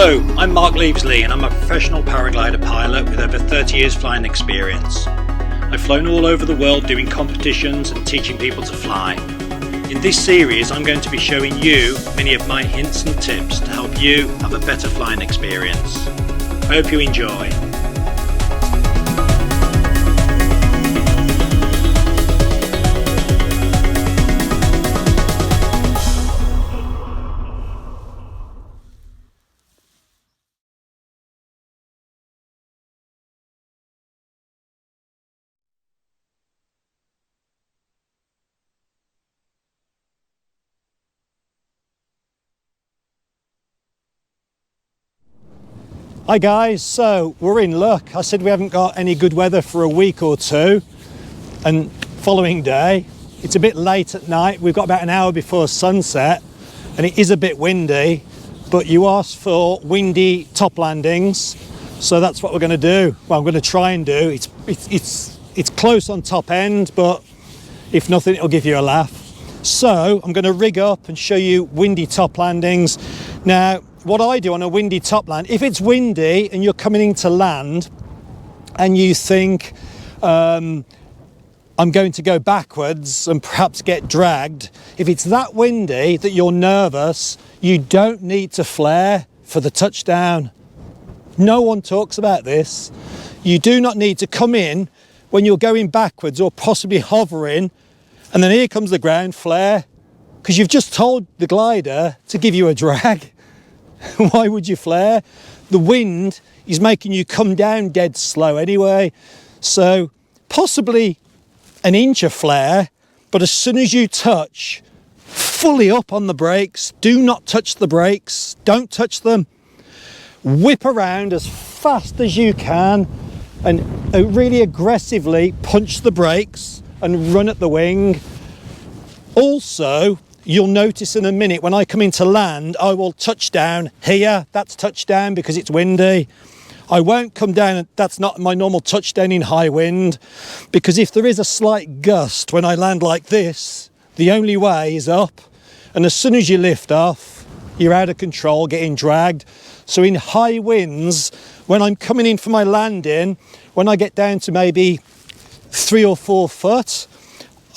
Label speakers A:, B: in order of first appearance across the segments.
A: Hello, I'm Marc Leavesley and I'm a professional paraglider pilot with over 30 years flying experience. I've flown all over the world doing competitions and teaching people to fly. In this series I'm going to be showing you many of my hints and tips to help you have a better flying experience. I hope you enjoy.
B: Hi guys, so we're in luck. I said we haven't got any good weather for a week or two, and following day it's a bit late at night. We've got about an hour before sunset and it is a bit windy, but you asked for windy top landings, so that's what we're going to do. Well, I'm going to try and do. It's close on top end, but if nothing it'll give you a laugh. So I'm going to rig up and show you windy top landings. Now what I do on a windy top land, if it's windy and you're coming in to land and you think I'm going to go backwards and perhaps get dragged, if it's that windy that you're nervous, you don't need to flare for the touchdown. No one talks about this. You do not need to come in when you're going backwards or possibly hovering and then here comes the ground, flare, because you've just told the glider to give you a drag. Why would you flare? The wind is making you come down dead slow anyway, so possibly an inch of flare, but as soon as you touch, fully up on the brakes. Do not touch the brakes, don't touch them. Whip around as fast as you can and really aggressively punch the brakes and run at the wing. Also, you'll notice in a minute when I come into land, I will touch down here. That's touchdown because it's windy. I won't come down, that's not my normal touchdown in high wind, because if there is a slight gust when I land like this, the only way is up. And as soon as you lift off, you're out of control, getting dragged. So in high winds, when I'm coming in for my landing, when I get down to maybe 3 or 4 foot,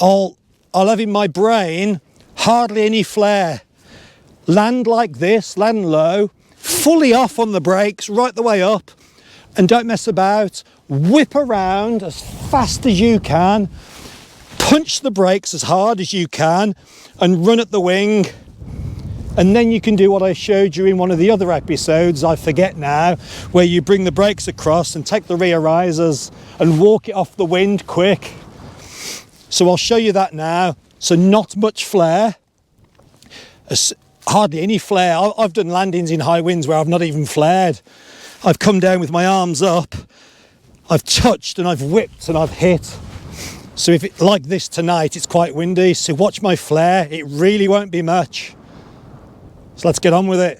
B: I'll have in my brain hardly any flare. Land like this, land low, fully off on the brakes, right the way up, and don't mess about. Whip around as fast as you can, punch the brakes as hard as you can, and run at the wing. And then you can do what I showed you in one of the other episodes, I forget now, where you bring the brakes across and take the rear risers and walk it off the wind quick. So I'll show you that now. So not much flare, hardly any flare. I've done landings in high winds where I've not even flared. I've come down with my arms up, I've touched and I've whipped and I've hit. So if it's like this tonight, it's quite windy, so watch my flare, it really won't be much. So let's get on with it.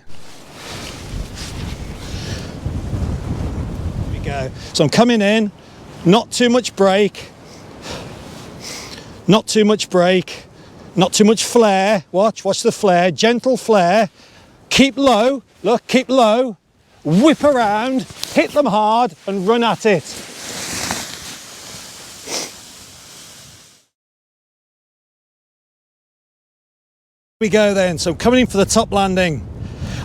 B: Here we go. So I'm coming in, not too much brake. Not too much brake, not too much flare. Watch the flare, gentle flare. Keep low, look, keep low. Whip around, hit them hard and run at it. Here we go then, so I'm coming in for the top landing.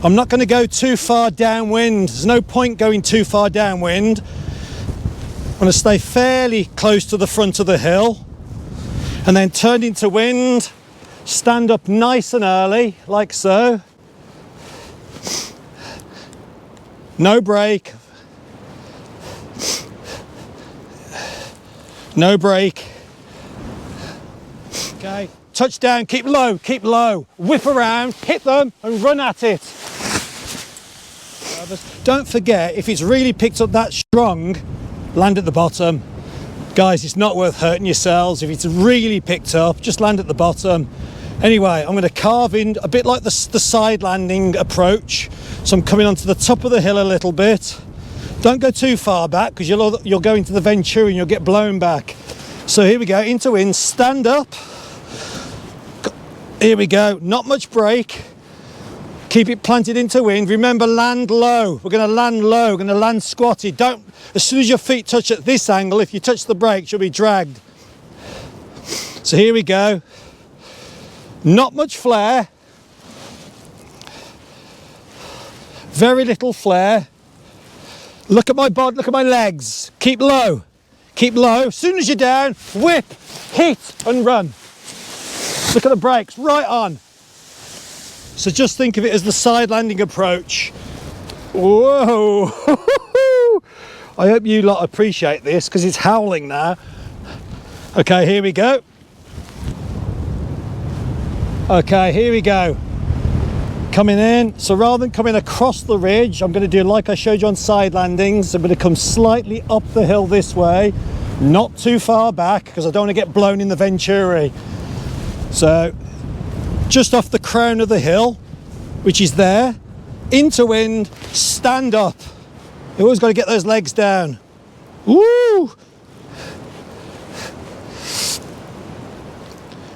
B: I'm not going to go too far downwind. There's no point going too far downwind. I'm going to stay fairly close to the front of the hill. And then turn into wind, stand up nice and early, like so. No brake. No brake. Okay, touch down, keep low, whip around, hit them and run at it. Don't forget, if it's really picked up that strong, land at the bottom. Guys, it's not worth hurting yourselves. If it's really picked up, just land at the bottom. Anyway, I'm going to carve in a bit like the side landing approach. So I'm coming onto the top of the hill a little bit. Don't go too far back because you'll go into the Venturi and you'll get blown back. So here we go, into wind, stand up. Here we go, not much brake. Keep it planted into wind. Remember, land low. We're going to land low. We're going to land squatted. Don't, as soon as your feet touch at this angle, if you touch the brakes, you'll be dragged. So here we go. Not much flare. Very little flare. Look at my body, look at my legs. Keep low. Keep low. As soon as you're down, whip, hit and run. Look at the brakes, right on. So just think of it as the side landing approach. Whoa. I hope you lot appreciate this because it's howling now. Okay, here we go. Okay, here we go. Coming in. So rather than coming across the ridge, I'm going to do like I showed you on side landings. I'm going to come slightly up the hill this way, not too far back because I don't want to get blown in the Venturi. So just off the crown of the hill, which is there, into wind, stand up. You always got to get those legs down. Woo!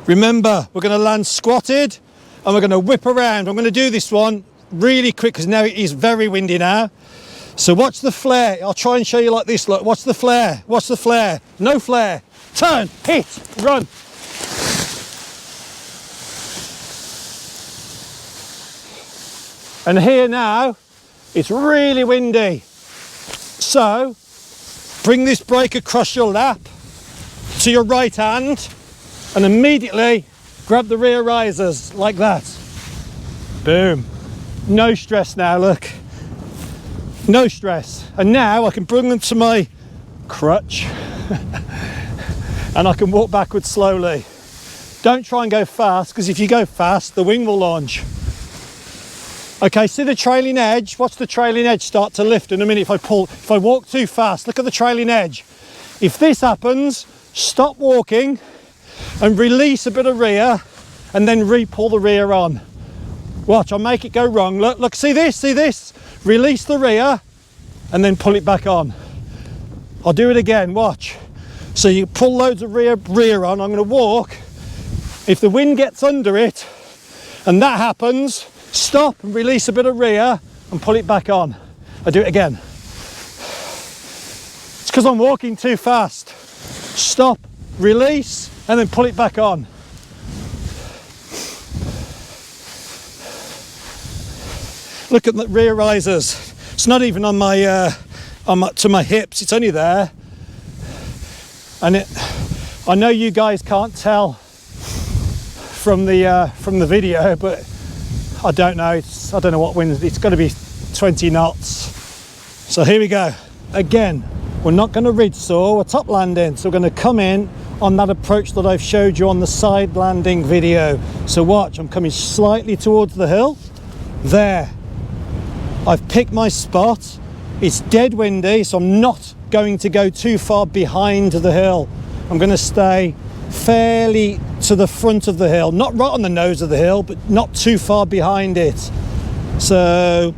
B: Remember, we're going to land squatted and we're going to whip around. I'm going to do this one really quick because now it is very windy now. So watch the flare. I'll try and show you like this. Look, watch the flare. Watch the flare. No flare. Turn, hit, run. And here now, it's really windy. So bring this brake across your lap to your right hand and immediately grab the rear risers like that. Boom. No stress now, look. No stress. And now I can bring them to my crutch and I can walk backwards slowly. Don't try and go fast because if you go fast, the wing will launch. Okay, see the trailing edge? Watch the trailing edge start to lift in a minute if I walk too fast. Look at the trailing edge. If this happens, stop walking and release a bit of rear and then re-pull the rear on. Watch, I'll make it go wrong. Look, look, see this, see this? Release the rear and then pull it back on. I'll do it again, watch. So you pull loads of rear on, I'm gonna walk. If the wind gets under it and that happens, stop and release a bit of rear and pull it back on. I do it again. It's because I'm walking too fast. Stop, release, and then pull it back on. Look at the rear risers. It's not even on my, to my hips. It's only there. And I know you guys can't tell from the video, but I don't know. I don't know what wind. It's got to be 20 knots. So here we go. Again, we're not going to ridge saw. We're top landing. So we're going to come in on that approach that I've showed you on the side landing video. So watch. I'm coming slightly towards the hill. There. I've picked my spot. It's dead windy, so I'm not going to go too far behind the hill. I'm going to stay fairly to the front of the hill, not right on the nose of the hill, but not too far behind it. So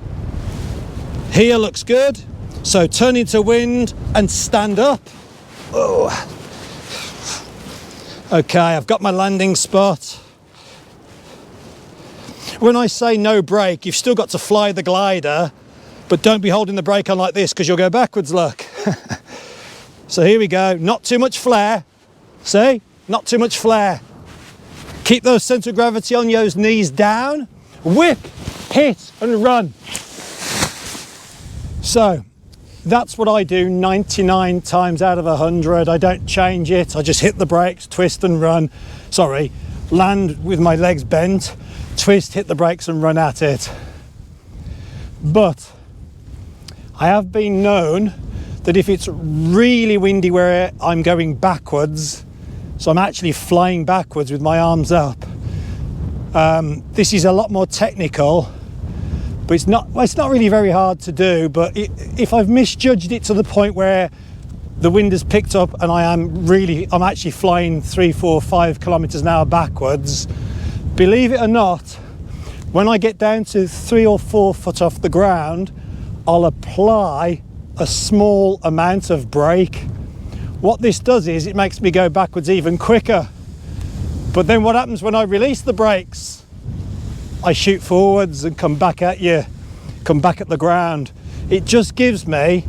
B: here looks good. So turn into wind and stand up. Oh. Okay, I've got my landing spot. When I say no brake, you've still got to fly the glider, but don't be holding the brake on like this because you'll go backwards, look. So here we go, not too much flare. See, not too much flare. Keep those centre of gravity on those knees down, whip, hit and run. So that's what I do 99 times out of 100. I don't change it. I just hit the brakes, twist and run. Sorry, land with my legs bent, twist, hit the brakes and run at it. But I have been known that if it's really windy where I'm going backwards, so I'm actually flying backwards with my arms up, this is a lot more technical, but it's not really very hard to do. But if I've misjudged it to the point where the wind has picked up and I'm actually flying 3, 4, 5 kilometers an hour backwards, believe it or not, when I get down to 3 or 4 foot off the ground, I'll apply a small amount of brake. What this does is it makes me go backwards even quicker. But then what happens when I release the brakes? I shoot forwards and come back at you, come back at the ground. It just gives me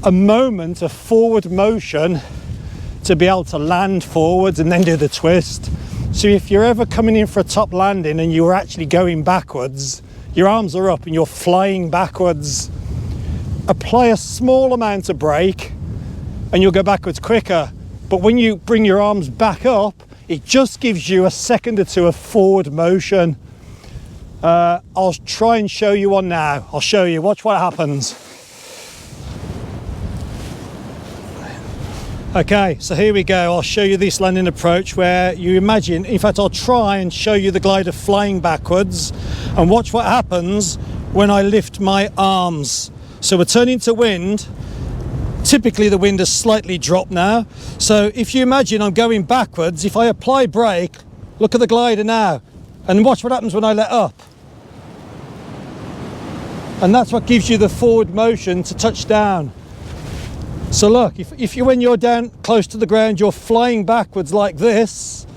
B: a moment of forward motion to be able to land forwards and then do the twist. So if you're ever coming in for a top landing and you're actually going backwards, your arms are up and you're flying backwards, apply a small amount of brake and you'll go backwards quicker. But when you bring your arms back up, it just gives you a second or two of forward motion. I'll try and show you one now. I'll show you, watch what happens. Okay, so here we go. I'll show you this landing approach where you imagine, in fact, I'll try and show you the glider flying backwards and watch what happens when I lift my arms. So we're turning to wind. Typically the wind has slightly dropped now. So if you imagine I'm going backwards, if I apply brake, look at the glider now, and watch what happens when I let up. And that's what gives you the forward motion to touch down. So look, if you, when you're down close to the ground, you're flying backwards like this.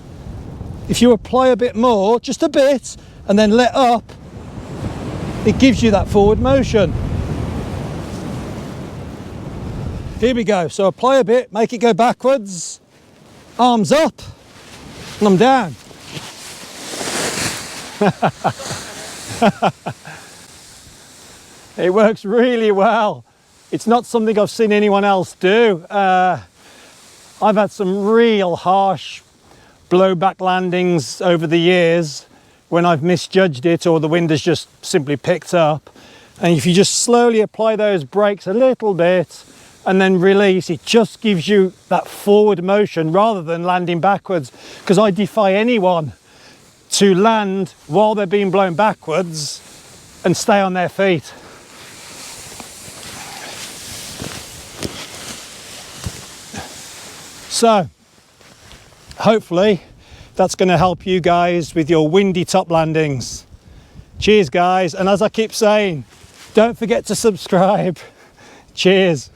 B: If you apply a bit more, just a bit, and then let up, it gives you that forward motion. Here we go. So apply a bit, make it go backwards, arms up, and I'm down. It works really well. It's not something I've seen anyone else do. I've had some real harsh blowback landings over the years when I've misjudged it or the wind has just simply picked up. And if you just slowly apply those brakes a little bit and then release, it just gives you that forward motion rather than landing backwards. Because I defy anyone to land while they're being blown backwards and stay on their feet. So hopefully that's going to help you guys with your windy top landings. Cheers guys, and as I keep saying, don't forget to subscribe. Cheers.